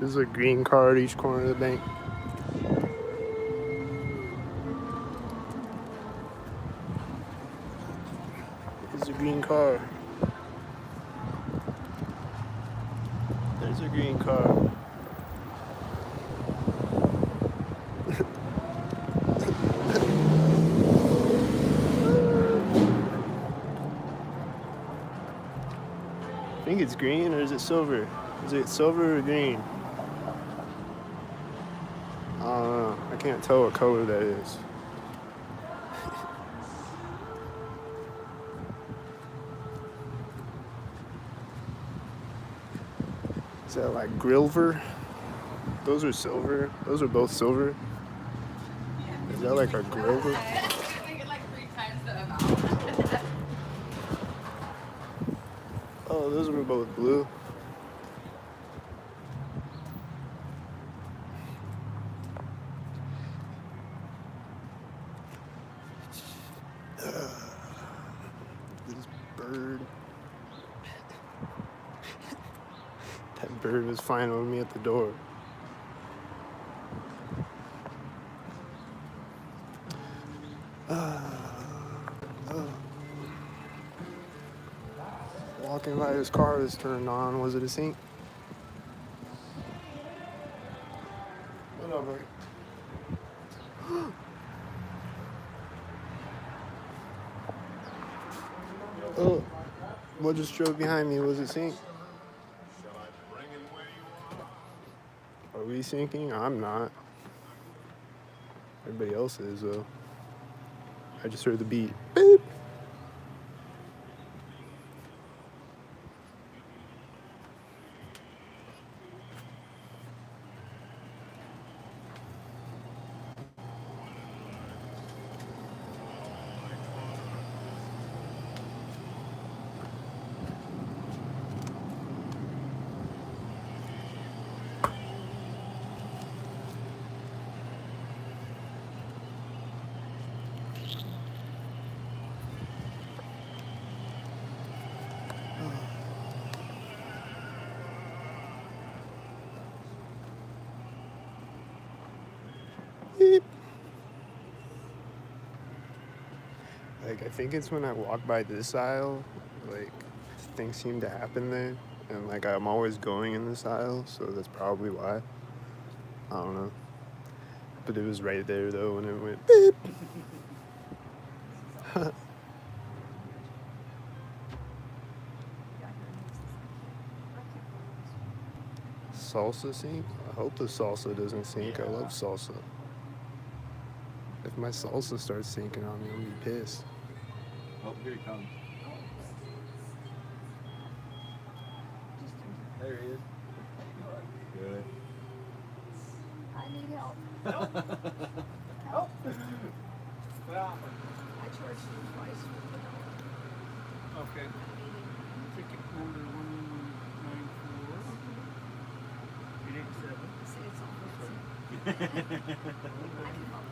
There's a green car at each corner of the bank. There's a green car. There's a green car. I think it's green, or is it silver? Is it silver or green? I don't know. I can't tell what color that is. Is that like Grilver? Those are silver. Those are both silver. Is that like a Grilver? Oh, those were both blue. This bird. That bird was flying over me at the door. Walking by his car was turned on. Was it a sink? What up, buddy? Oh, what just drove behind me? Was it sink? Are we sinking? I'm not. Everybody else is, though. I just heard the beat. Beep. Beep. Like, I think it's when I walk by this aisle, like, things seem to happen there. And, like, I'm always going in this aisle, so that's probably why. I don't know. But it was right there, though, when it went beep. Salsa sink? I hope the salsa doesn't sink. I love salsa. If my salsa starts sinking on me, I'm gonna be pissed. Oh, here he comes. There he is. Good. I need help. Help! Well, I charged you twice for the help. Okay. Ticket number 194. 887. See, it's on this. I can help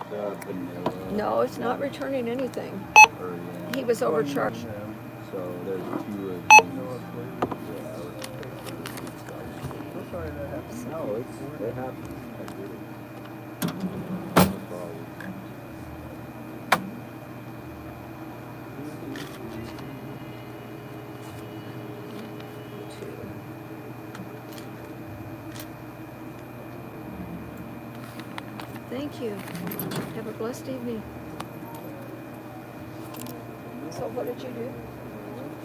The vanilla. her. No, it's not returning anything. Or, yeah. He was overcharged. So there's two of these. Yeah, So sorry that happened. no, it happens. I get it. No problem. Thank you. Have a blessed evening. So what did you do?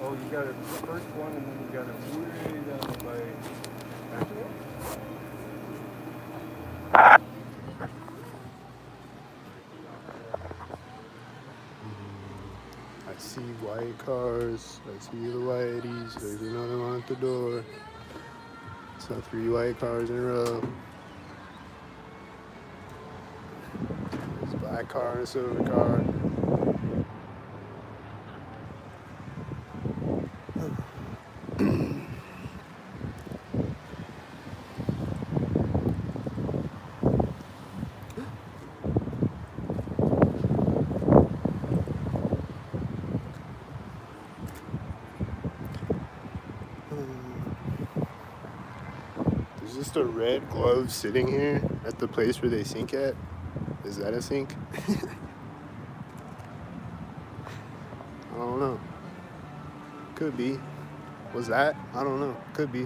Oh, you got it first one, and then you got it way down by. I see white cars. I see the whiteys. There's another one at the door. So 3 white cars in a row. There's a black car and a silver car. Is just a red glove sitting here at the place where they sink at? Is that a sink? I don't know. Could be. Was that? I don't know. Could be.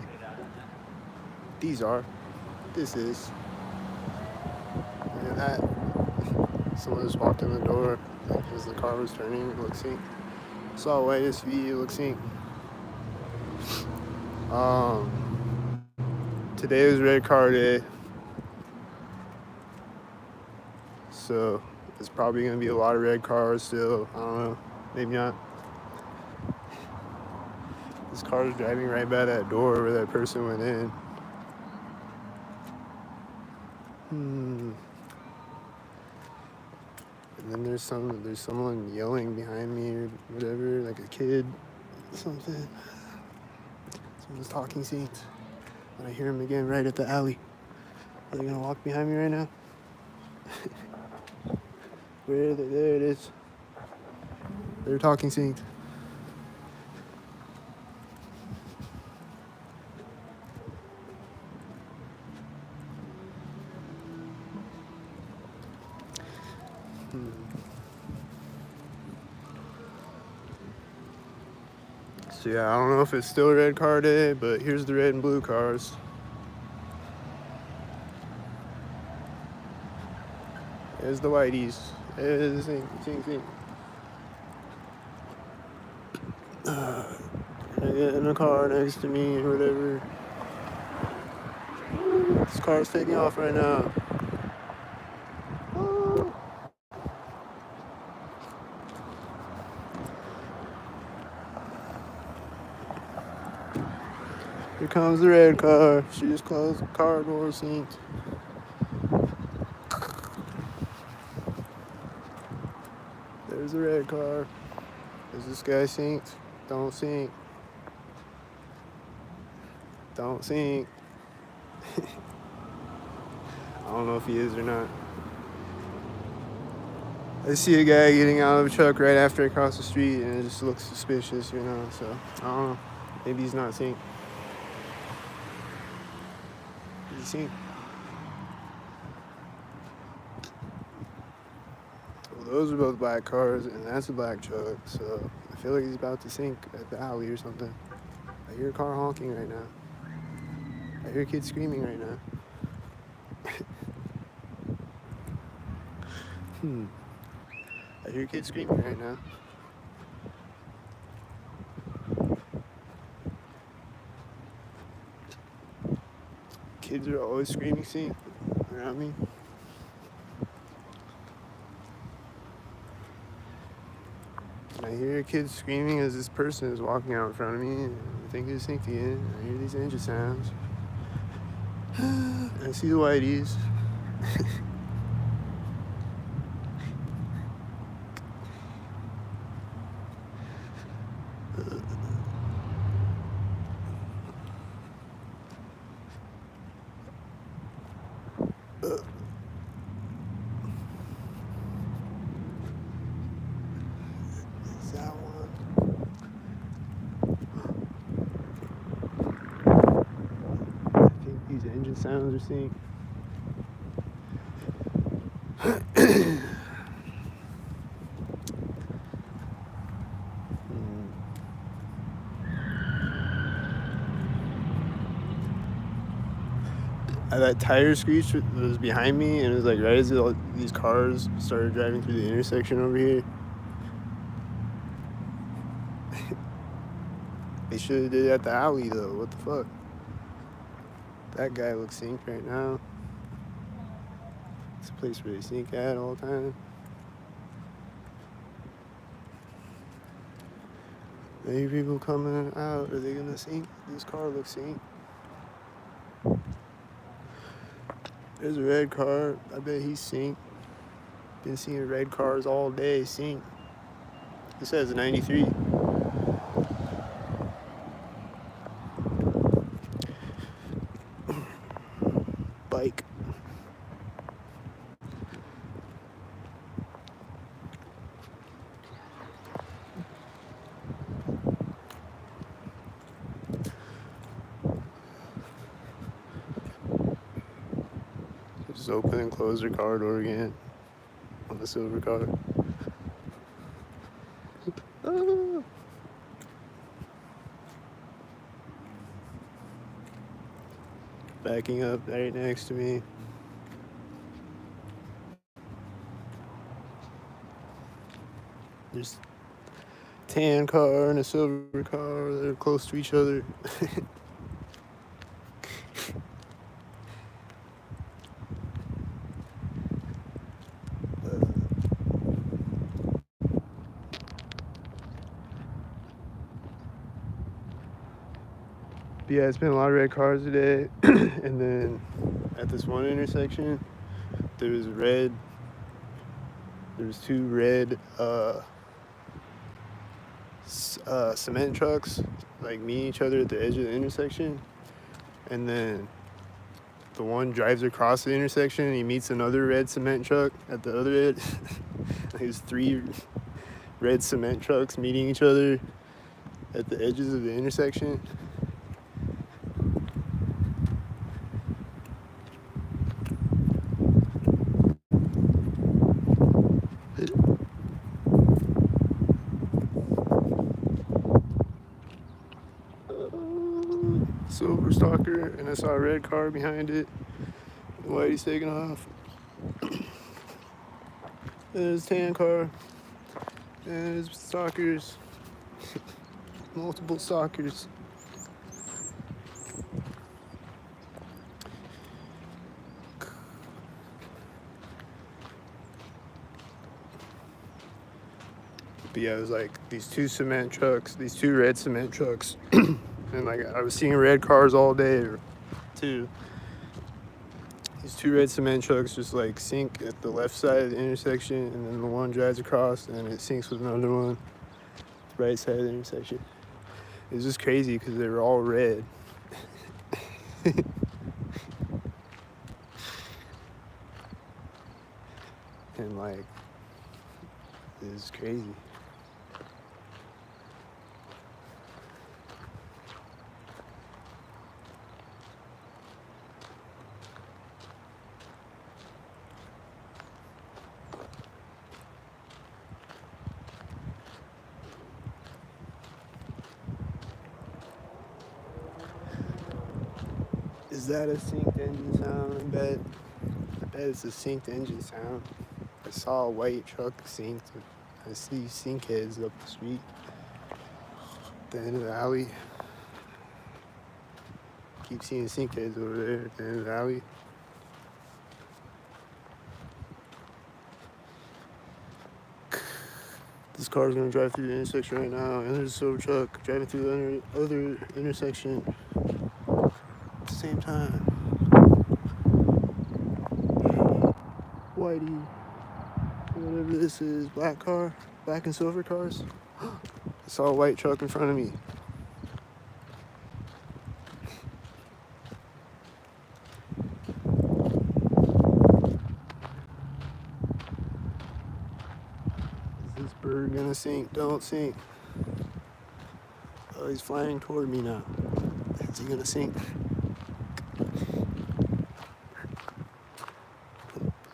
These are. This is. And that. Someone just walked in the door as the car was turning. It looked sink. Saw a white SUV. It looked sink. Today is red car day. So there's probably gonna be a lot of red cars still. I don't know. Maybe not. This car is driving right by that door where that person went in. And then there's someone yelling behind me or whatever, like a kid, something. Someone's talking scenes. And I hear him again right at the alley. Are they gonna walk behind me right now? Where are they? There it is. They're talking scenes. So yeah, I don't know if it's still red car day, but here's the red and blue cars. There's the whiteys. There's the sink. I get in a car next to me or whatever. This car's taking off right now. Here comes the red car. She just closed the car door seat. There's the red car. Is this guy synced? Don't sink. Don't sink. I don't know if he is or not. I see a guy getting out of a truck right after I cross the street and it just looks suspicious, you know, so I don't know. Maybe he's not synced. Is he synced? Well, those are both black cars and that's a black truck, so I feel like he's about to sink at the alley or something. I hear a car honking right now. I hear kids screaming right now. I hear kids screaming right now. Kids are always screaming, see, around me. And I hear kids screaming as this person is walking out in front of me. And I think it's synced again. I hear these engine sounds. I see the whiteys. Is that one? I think these engine sounds are synced. That tire screech was behind me, and it was like right as these cars started driving through the intersection over here. They should have did it at the alley though. What the fuck? That guy looks synced right now. It's a place where they sink at all the time. Maybe people coming out, are they gonna sink? This car looks synced. There's a red car. I bet he's synced. Been seeing red cars all day synced. This says 93. Bike. just open and close their car door again on the silver car. Ah. Backing up right next to me. There's a tan car and a silver car. They're close to each other. But yeah, it's been a lot of red cars today. And then at this one intersection, there's two red cement trucks like meeting each other at the edge of the intersection. And then the one drives across the intersection and he meets another red cement truck at the other edge. There's 3 red cement trucks meeting each other at the edges of the intersection. Silver Stalker, and I saw a red car behind it. Whitey's taking off. There's a tan car. And there's stalkers. Multiple stalkers. But yeah, it was like these 2 cement trucks, these 2 red cement trucks. And like I was seeing red cars all day, or 2. These 2 red cement trucks just like sync at the left side of the intersection, and then the one drives across and it syncs with another one, right side of the intersection. It was just crazy because they were all red. And like, it was crazy. Is that a synced engine sound? I bet it's a synced engine sound. I saw a white truck synced. I see sync heads up the street. At the end of the alley. Keep seeing sync heads over there at the end of the alley. This car's gonna drive through the intersection right now, and there's a silver truck driving through the other intersection at the same time. Whitey, whatever this is, black car, black and silver cars. I saw a white truck in front of me. Is this bird gonna sink? Don't sink. Oh, he's flying toward me now. Is he gonna sink?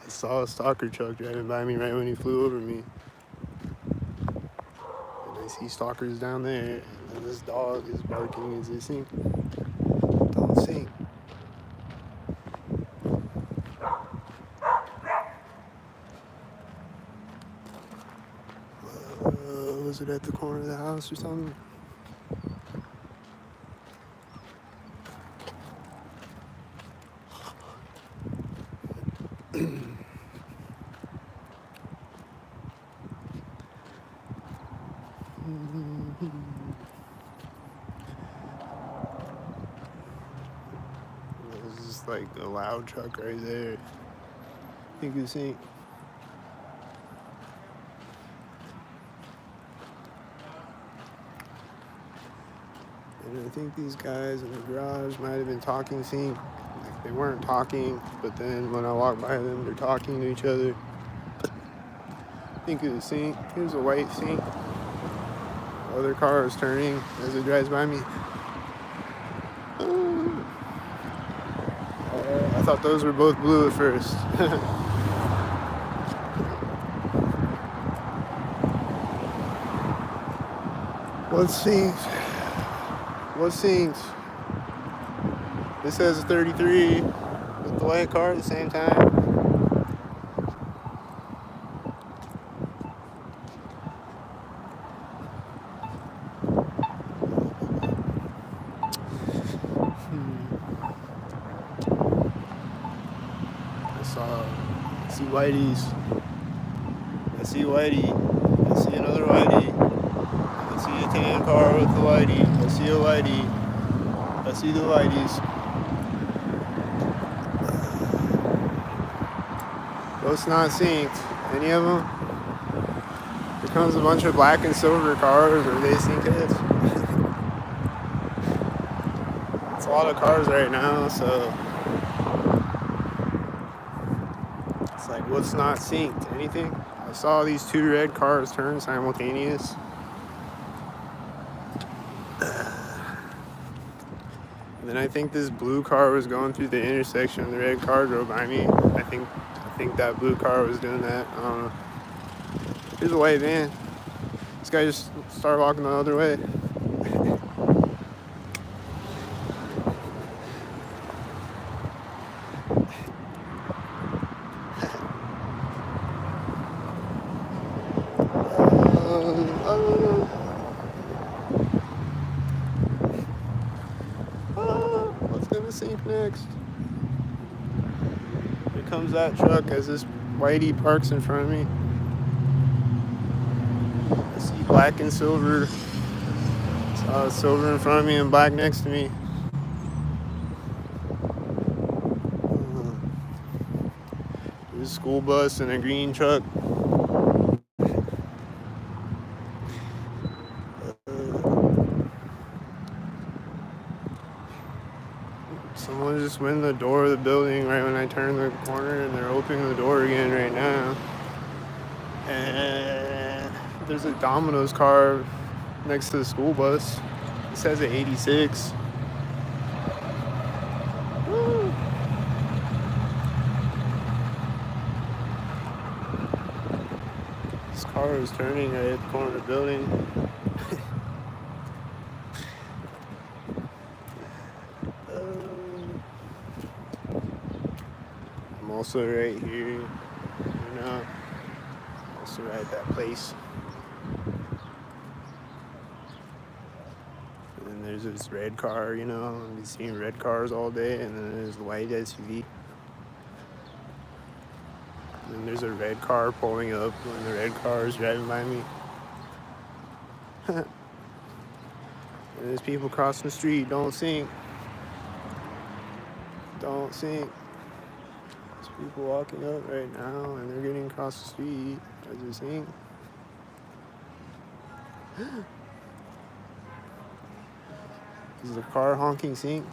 I saw a stalker truck driving by me right when he flew over me. And I see stalkers down there, and this dog is barking. Is it sink? Don't sink. Was it at the corner of the house or something? There's just like a loud truck right there. You can see. And I think these guys in the garage might have been talking, like they weren't talking, but then when I walk by them, they're talking to each other. I think it was sink. Here's a white sink. The other car is turning as it drives by me. I thought those were both blue at first. What's synced? What's synced? This says a 33 with the white car at the same time. I see Whitey's. I see Whitey. I see another Whitey. I see a tan car with the Whitey. I see a Whitey. I see the Whiteys. Both not synced. Any of them? Here comes a bunch of black and silver cars. Are they synced? It's a lot of cars right now, so it's like, what's not synced? Anything? I saw these two red cars turn simultaneous. And then I think this blue car was going through the intersection. The red car drove by me. I think that blue car was doing that. I don't know. Here's a white van. This guy just started walking the other way. What's gonna sink next? Here comes that truck as this Whitey parks in front of me. I see black and silver. Silver in front of me and black next to me. There's a school bus and a green truck. Someone just went in the door of the building right when I turned the corner, and they're opening the door again right now. And there's a Domino's car next to the school bus. It says an 86. Woo. This car is turning right at the corner of the building. I'm also right here, you know, also right at that place. And then there's this red car, you know, I've been seeing red cars all day, and then there's the white SUV. And then there's a red car pulling up when the red car is driving by me. And there's people crossing the street. Don't sink. Don't sink. There's people walking up right now, and they're getting across the street as they're sink. Is the car honking sink?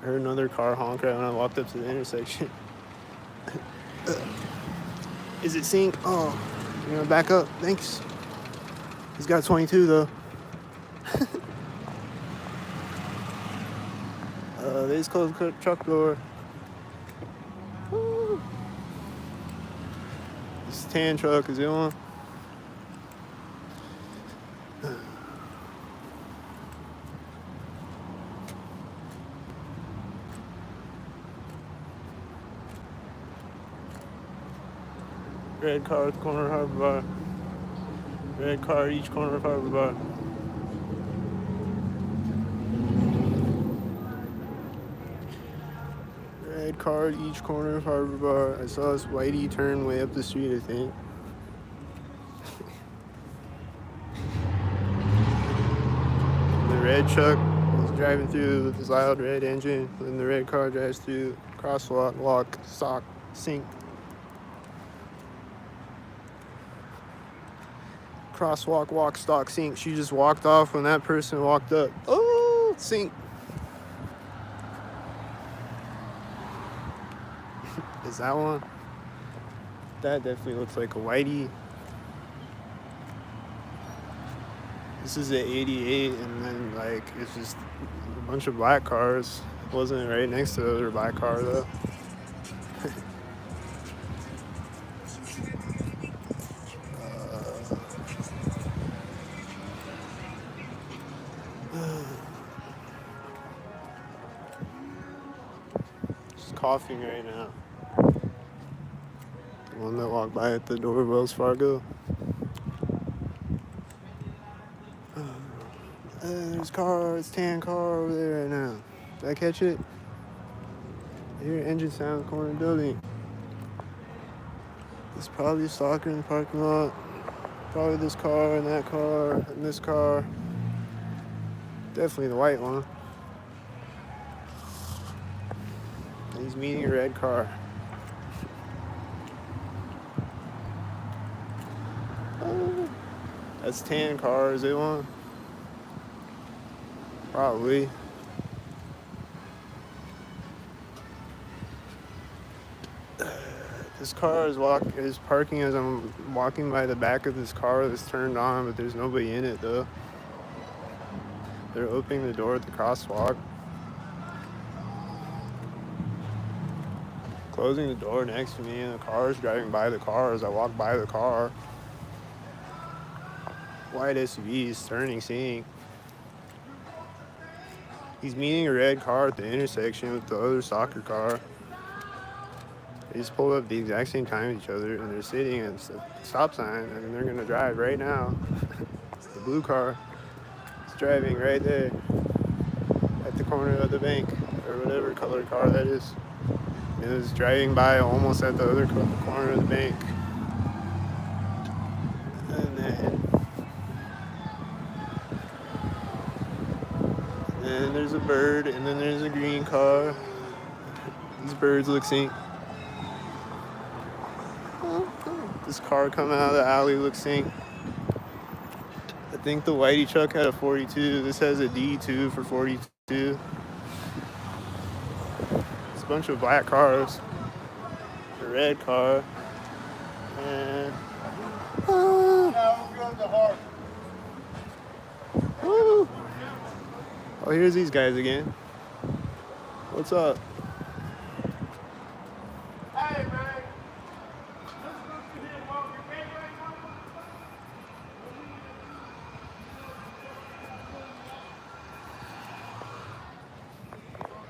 I heard another car honk right when I walked up to the intersection. Is it sync? Oh, you're gonna back up. Thanks. He's got 22 though. They just closed the truck door. Woo. This tan truck is the one. Red car at the corner of Harbor Bar. Red car at each corner of Harbor Bar. Red car at each corner of Harbor Bar. I saw this Whitey turn way up the street, I think. The red truck is driving through with his loud red engine. Then the red car drives through. Crosswalk, walk, stock, sink. Crosswalk, walk, stock, sink. She just walked off when that person walked up. Oh, sink. Is that one? That definitely looks like a Whitey. This is an 88, and then like it's just a bunch of black cars. Wasn't right next to the other black car though. Just coughing right now. The one that walked by at the door of Wells Fargo. There's a car, it's tan car over there right now. Did I catch it? I hear engine sound in the corner of the building. There's probably a stalker in the parking lot. Probably this car and that car and this car. Definitely the white one. He's meeting a red car. That's tan car, is it one? Probably. This car is parking as I'm walking by the back of this car that's turned on, but there's nobody in it though. They're opening the door at the crosswalk. Closing the door next to me, and the car's driving by the car as I walk by the car. White SUVs turning sync. He's meeting a red car at the intersection with the other soccer car. They just pulled up at the exact same time as each other, and they're sitting at the stop sign, and they're gonna drive right now. The blue car is driving right there at the corner of the bank, or whatever color car that is. It was driving by almost at the other corner of the bank. And then there's a bird, and then there's a green car. These birds look synced. This car coming out of the alley looks synced. I think the whitey truck had a 42. This has a D2 for 42. It's a bunch of black cars. A red car. And woo. Oh, here's these guys again. What's up? Hey, man.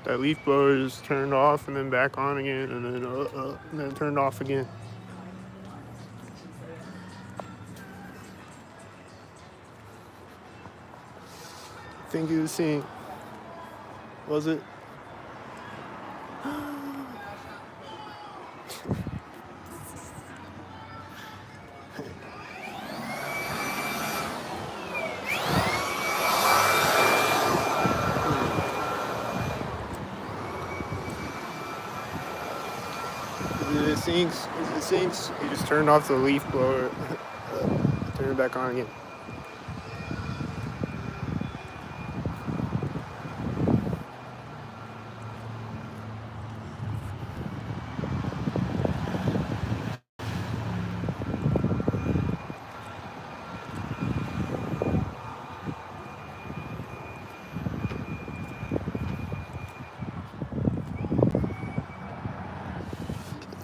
That leaf blower is turned off and then back on again, and then turned off again. I think you was seeing. Was it? It sinks. You just turned off the leaf blower. Turn it back on again.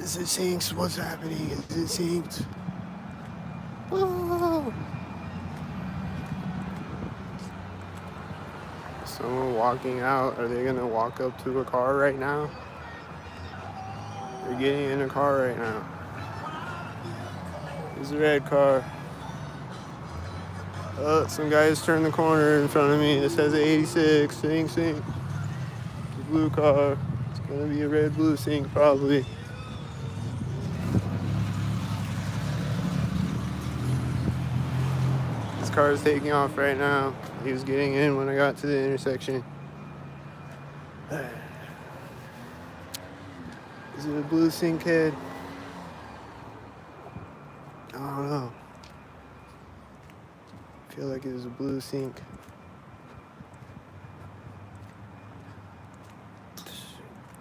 Is it synced? What's happening? Is it synced? Oh. Someone walking out. Are they gonna walk up to a car right now? They're getting in a car right now. There's a red car. Some guys turned the corner in front of me. This has an 86. Sync. The blue car. It's gonna be a red blue sync probably. Car is taking off right now. He was getting in when I got to the intersection. Is it a blue sync head? I don't know. I feel like it was a blue sync.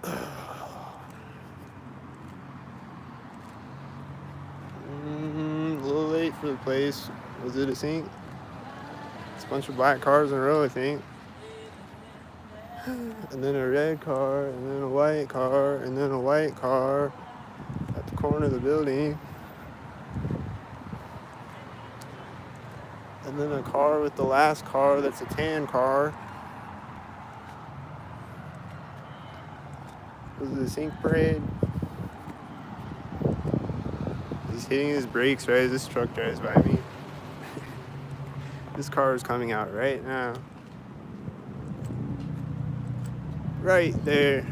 A little late for the place. Was it a sync? It's a bunch of black cars in a row, I think. And then a red car, and then a white car, and then a white car at the corner of the building. And then a car with the last car that's a tan car. Was it a sync parade? He's hitting his brakes right as this truck drives by me. This car is coming out right now. Right there.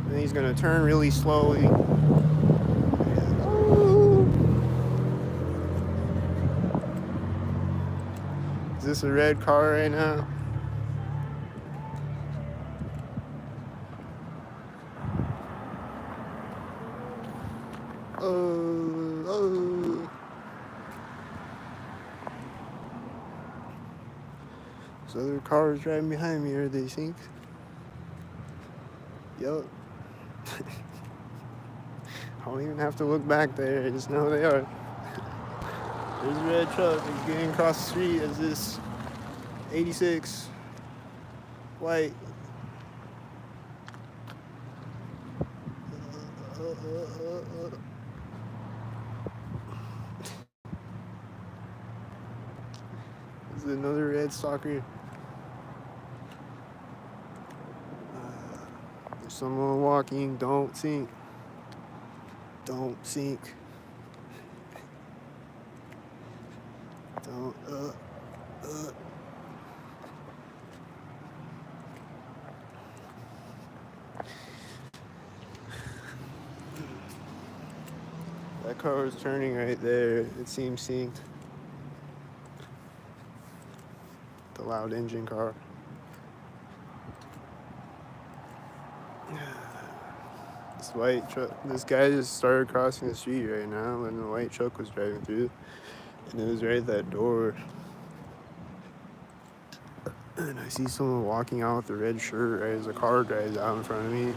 And he's gonna turn really slowly. Ooh. Is this a red car right now? Oh. So other cars driving behind me, are they synced? Yup. I don't even have to look back there, I just know they are. There's a red truck that's getting across the street as this 86 white. This is another red stalker. There's someone walking, don't sink. Don't sink. Don't, That car was turning right there. It seems synced. The loud engine car. This white truck, this guy just started crossing the street right now when the white truck was driving through. And it was right at that door. And I see someone walking out with a red shirt right as a car drives out in front of me.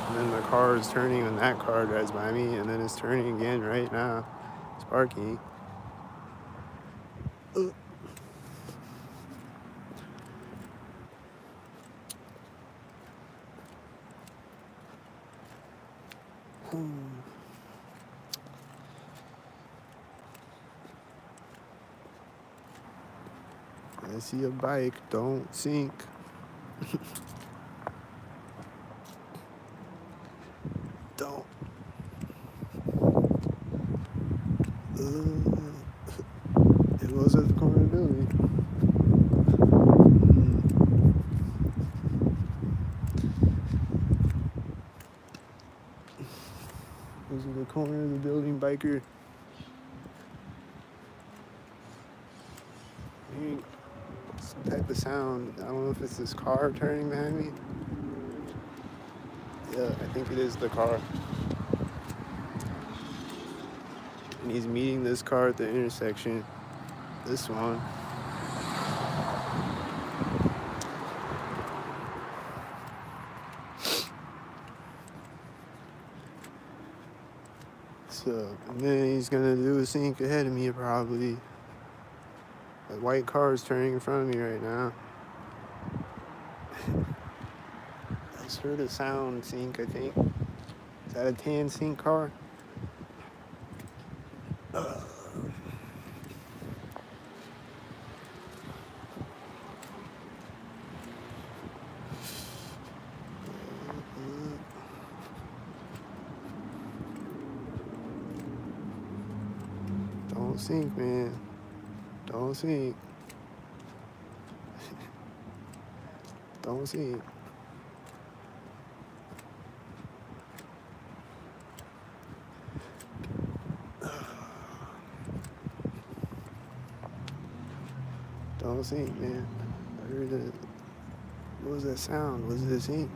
And then the car is turning when that car drives by me, and then it's turning again right now. It's parking. I see a bike, don't sink. Don't. It was at the corner of the building. It was in the corner of the building, biker. Hearing some type of sound. I don't know if it's this car turning behind me. Yeah, I think it is the car. And he's meeting this car at the intersection. This one. So, and then he's gonna do a sync ahead of me probably. The white car is turning in front of me right now. I just heard a sound sync, I think. Is that a tan sync car? Don't sink, man. Don't sink. Don't sink. Don't sink, man. I heard it. What was that sound? Was it a sink?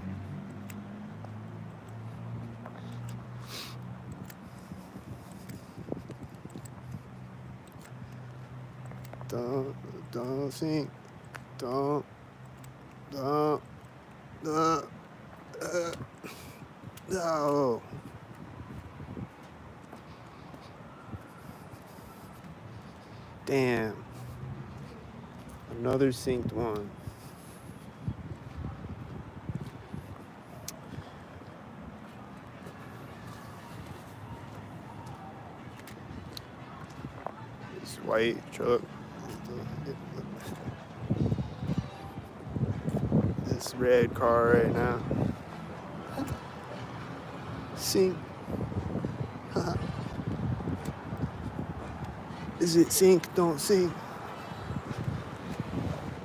Don't sink. Don't. No. Damn. Another synced one. white truck. This red car right now. Sink. Is it sink? Don't sink.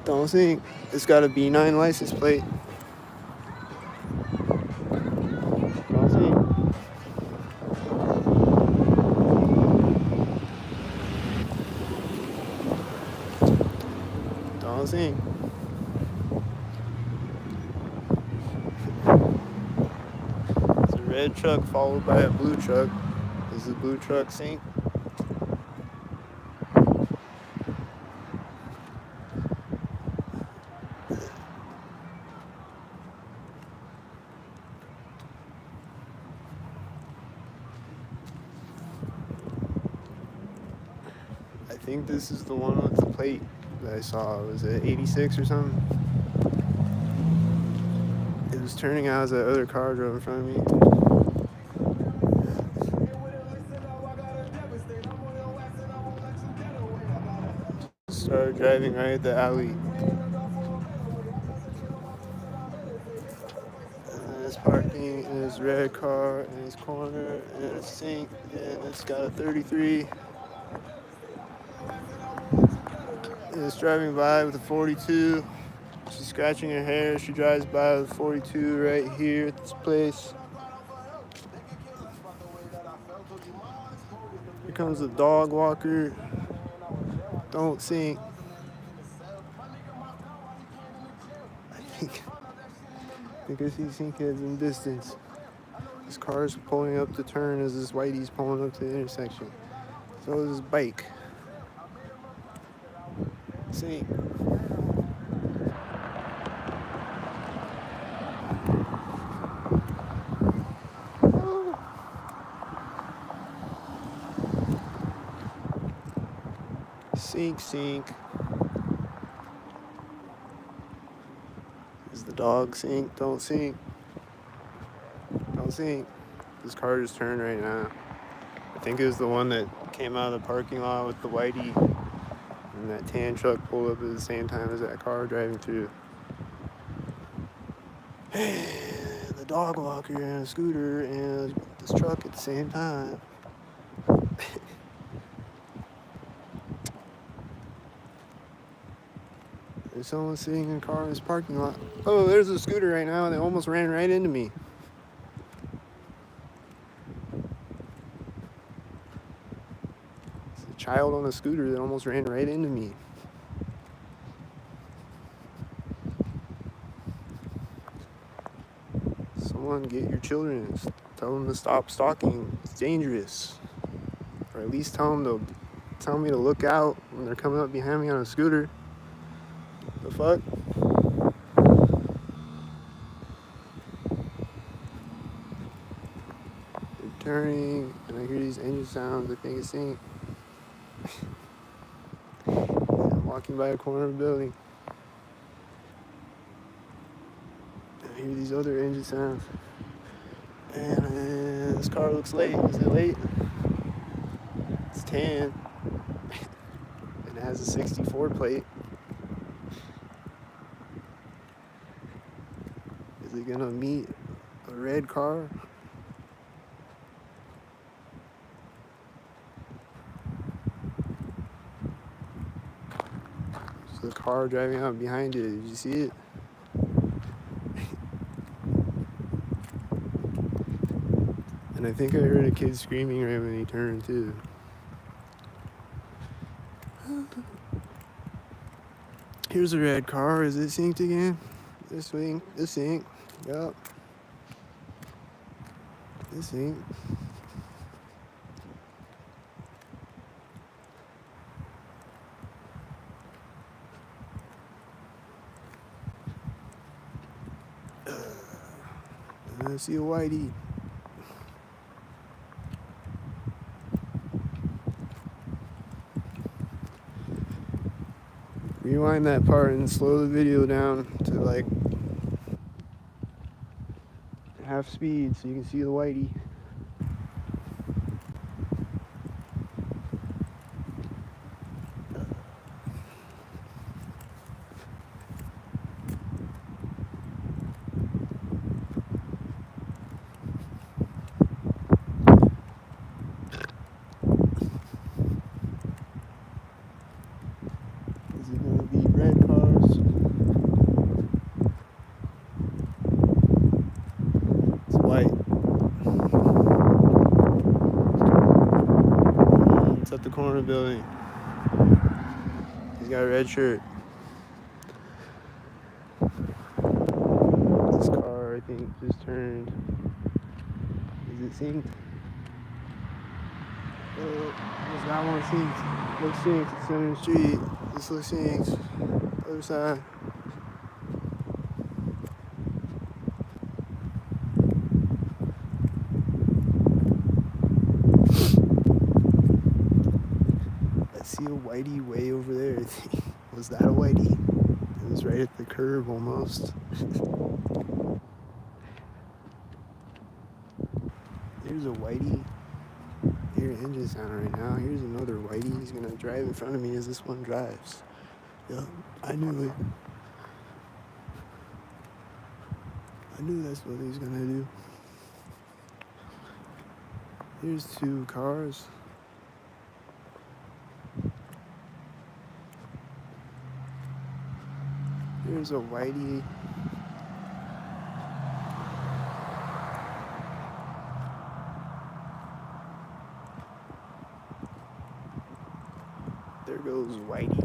Don't sink. It's got a B9 license plate. Don't sink. Don't sink. It's a red truck followed by a blue truck. Does the blue truck sink? I think this is the one with the plate that I saw. Was it 86 or something? It was turning out as that other car drove in front of me. Started driving right at the alley. And it's parking in his red car in his corner and it's sink and it's got a 33. And it's driving by with a 42. She's scratching her hair. She drives by with a 42 right here at this place. Here comes the dog walker. Don't sink. I think I see sinkheads in the distance. This car is pulling up the turn as this whitey's pulling up to the intersection. So is his bike. Sink. Sink, sink. Is the dog sink? Don't sink. Don't sink. This car just turned right now. I think it was the one that came out of the parking lot with the whitey. And that tan truck pulled up at the same time as that car driving through. And the dog walker and a scooter and this truck at the same time. There's someone sitting in a car in this parking lot. Oh, there's a scooter right now and they almost ran right into me. It's a child on a scooter that almost ran right into me. Someone get your children. Tell them to stop stalking. It's dangerous. Or at least tell me to look out when they're coming up behind me on a scooter. The fuck? They're turning, and I hear these engine sounds. I think it's sink. I'm walking by a corner of a building. I hear these other engine sounds. And this car looks late. Is it late? It's tan. And it has a 64 plate. Is it gonna meet a red car? So the car driving out behind it, did you see it? And I think I heard a kid screaming right when he turned too. Here's a red car. Is it synced again? This sync. Yup. This sync. I see a whitey. Rewind that part and slow the video down to like half speed so you can see the whitey. corner building. He's got a red shirt. This car, I think, just turned. Is it synced? It's got one synced. Looks synced. It's center of the street. This looks synced. Other side. I see a whitey way over there. Was that a whitey? It was right at the curb almost. There's a whitey. Hear engine sound right now. Here's another whitey. He's gonna drive in front of me as this one drives. Yup, I knew it. I knew that's what he's gonna do. Here's two cars. Here's a whitey. There goes whitey.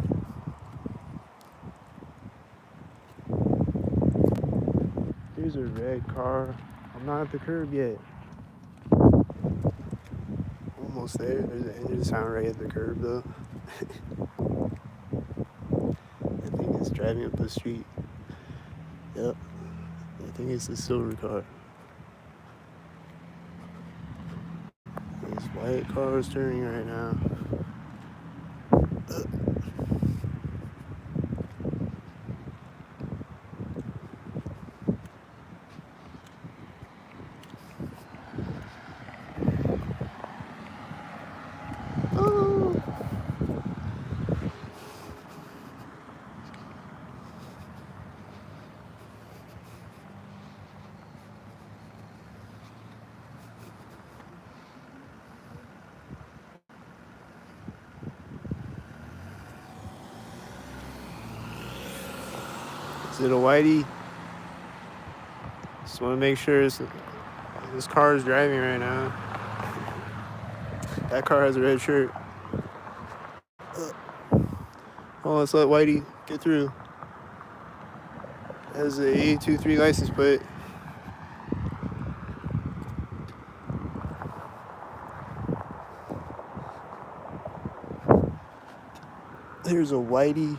Here's a red car. I'm not at the curb yet. Almost there. There's an engine sound right at the curb though. I think it's driving up the street. Yep. I think it's the silver car. This white car is turning right now. Is it a whitey? Just want to make sure this car is driving right now. That car has a red shirt. Oh, let's let whitey get through. Has a 823 license plate. There's a whitey.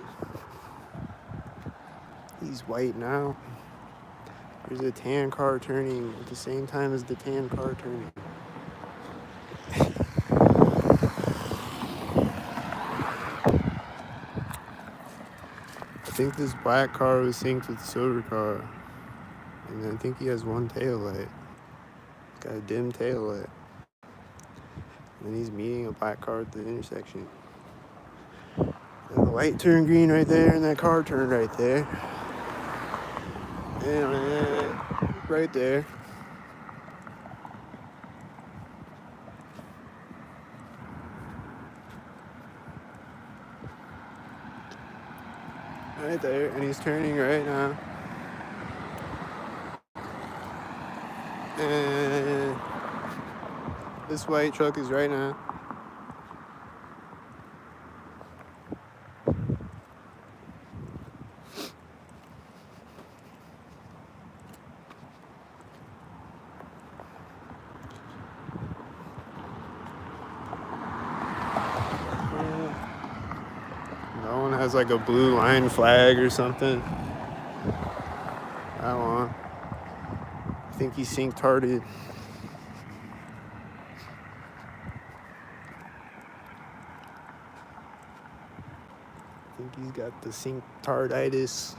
He's white now. There's a tan car turning at the same time as the tan car turning. I think this black car was synced with the silver car. And I think he has one tail light. He's got a dim tail light. And he's meeting a black car at the intersection. And the light turned green right there, and that car turned right there. And right there. Right there, and he's turning right now. And this white truck is right now. That one has like a blue line flag or something. That one. I think he's synced-hearted. I think he's got the synced-tarditis.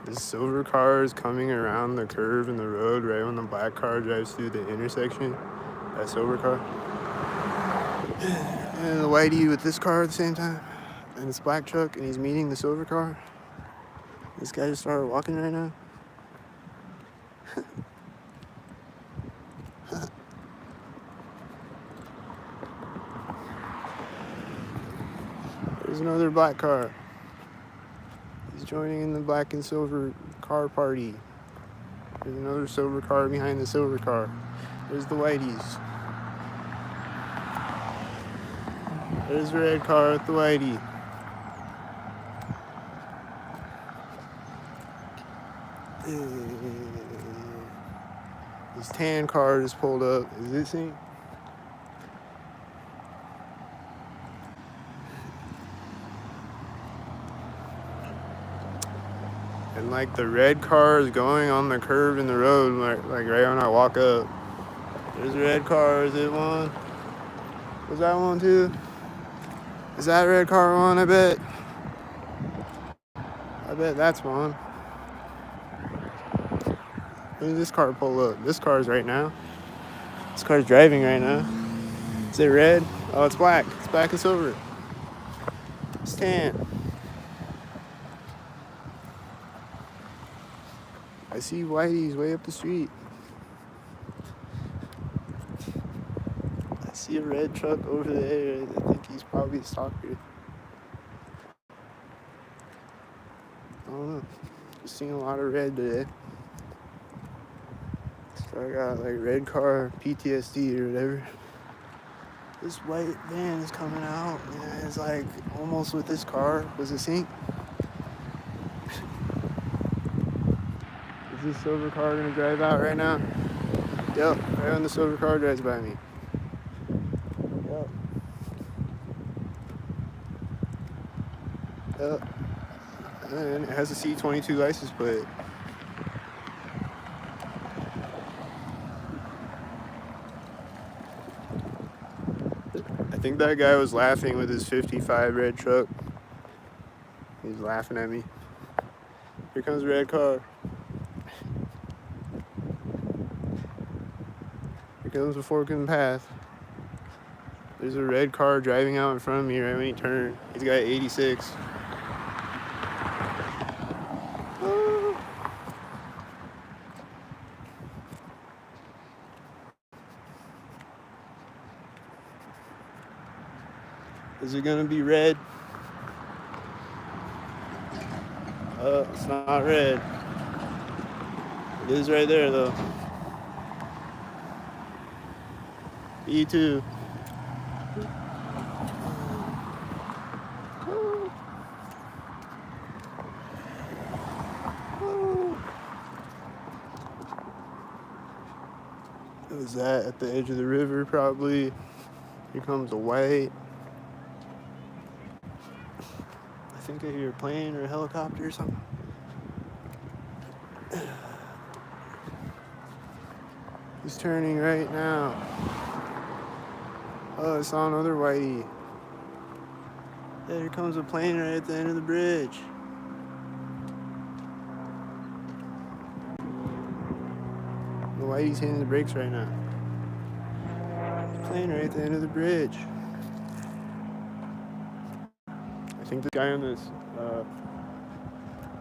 This silver car is coming around the curve in the road right when the black car drives through the intersection. That silver car. And the whitey with this car at the same time. And this black truck, and he's meeting the silver car. This guy just started walking right now. There's another black car. He's joining in the black and silver car party. There's another silver car behind the silver car. There's the whiteys. There's the red car with the whitey. This tan car just pulled up. Is it sync? And like the red car is going on the curve in the road, like right when I walk up. There's a red car. Is it one? Was that one too? Is that red car one? I bet that's one. When did this car pull up? This car's right now. This car's driving right now. Is it red? Oh, it's black. It's black and silver. It's tan. I see whiteys way up the street. I see a red truck over there. I think he's probably a stalker. I don't know. Just seeing a lot of red today. So I got like red car PTSD or whatever. This white van is coming out. Yeah, it's like almost with this car. Was it sync? Is this silver car gonna drive out right now? Yep, right when the silver car drives by me. Yep. Yep. And it has a C22 license plate. I think that guy was laughing with his 55 red truck. He's laughing at me. Here comes the red car. Here comes the fork in the path. There's a red car driving out in front of me right when he turned. He's got 86. Is it gonna be red? It's not red. It is right there though. E2. What was that at the edge of the river probably? Here comes a white. I think I hear a plane or a helicopter or something. He's turning right now. Oh, I saw another whitey. There comes a plane right at the end of the bridge. The whitey's hitting the brakes right now. Plane right at the end of the bridge. I think the guy on this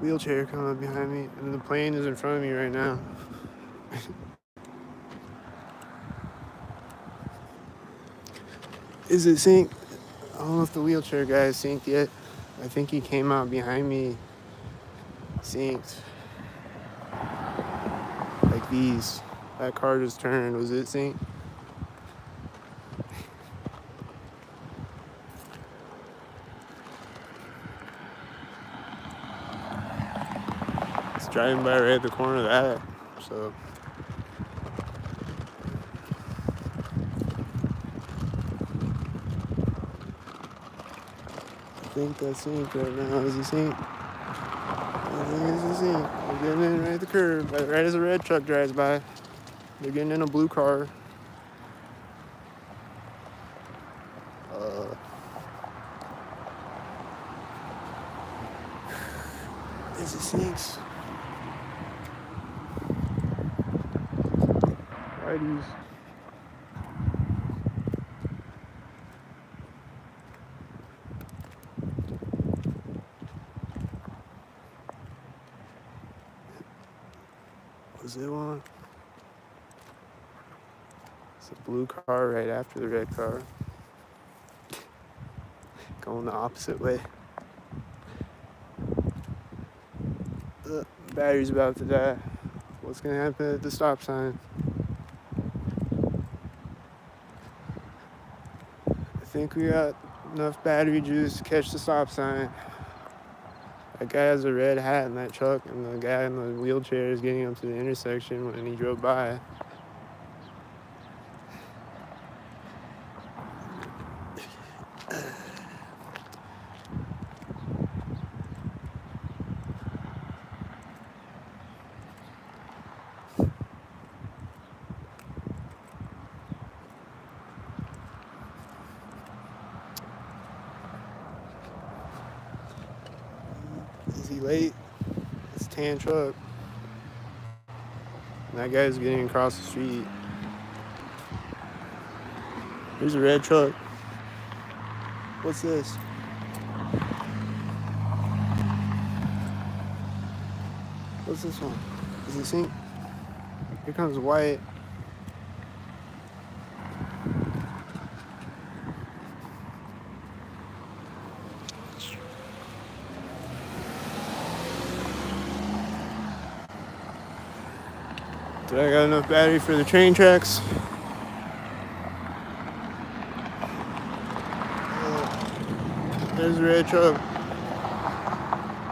wheelchair coming up behind me, and the plane is in front of me right now. Is it synced? I don't know if the wheelchair guy is synced yet. I think he came out behind me synced. Like these. That car just turned. Was it synced? It's driving by right at the corner of that. So. I think that's synced right now. Is it synced? I think it's synced. We're getting in right at the curb, right as a red truck drives by. They're getting in a blue car. Is it synced? Righties. Was it one? It's a blue car right after the red car. Going the opposite way. Battery's about to die. What's gonna happen at the stop sign? I think we got enough battery juice to catch the stop sign. That guy has a red hat in that truck, and the guy in the wheelchair is getting up to the intersection when he drove by. Is he late? It's a tan truck. And that guy's getting across the street. Here's a red truck. What's this? What's this one? Is it sync? Here comes white. Did I got enough battery for the train tracks? There's a red truck.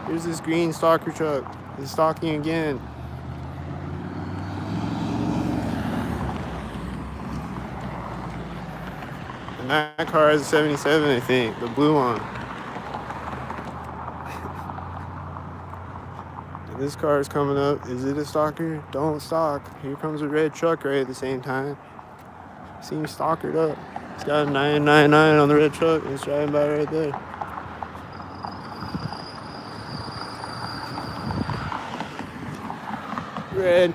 Here's this green stalker truck. It's stalking again. And that car has a 77, I think, the blue one. And this car is coming up. Is it a stalker? Don't stalk. Here comes a red truck right at the same time. Seems stalkered up. It's got a 999 on the red truck. It's driving by right there. Red.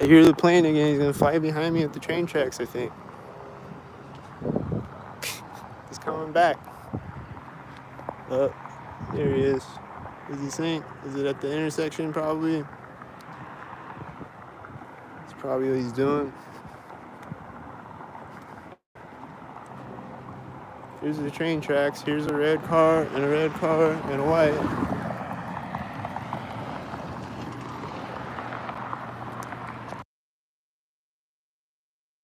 I hear the plane again. He's gonna fly behind me at the train tracks, I think. He's coming back. Oh, there he is. Is he sync? Is it at the intersection probably? That's probably what he's doing. Here's the train tracks. Here's a red car and a red car and a white.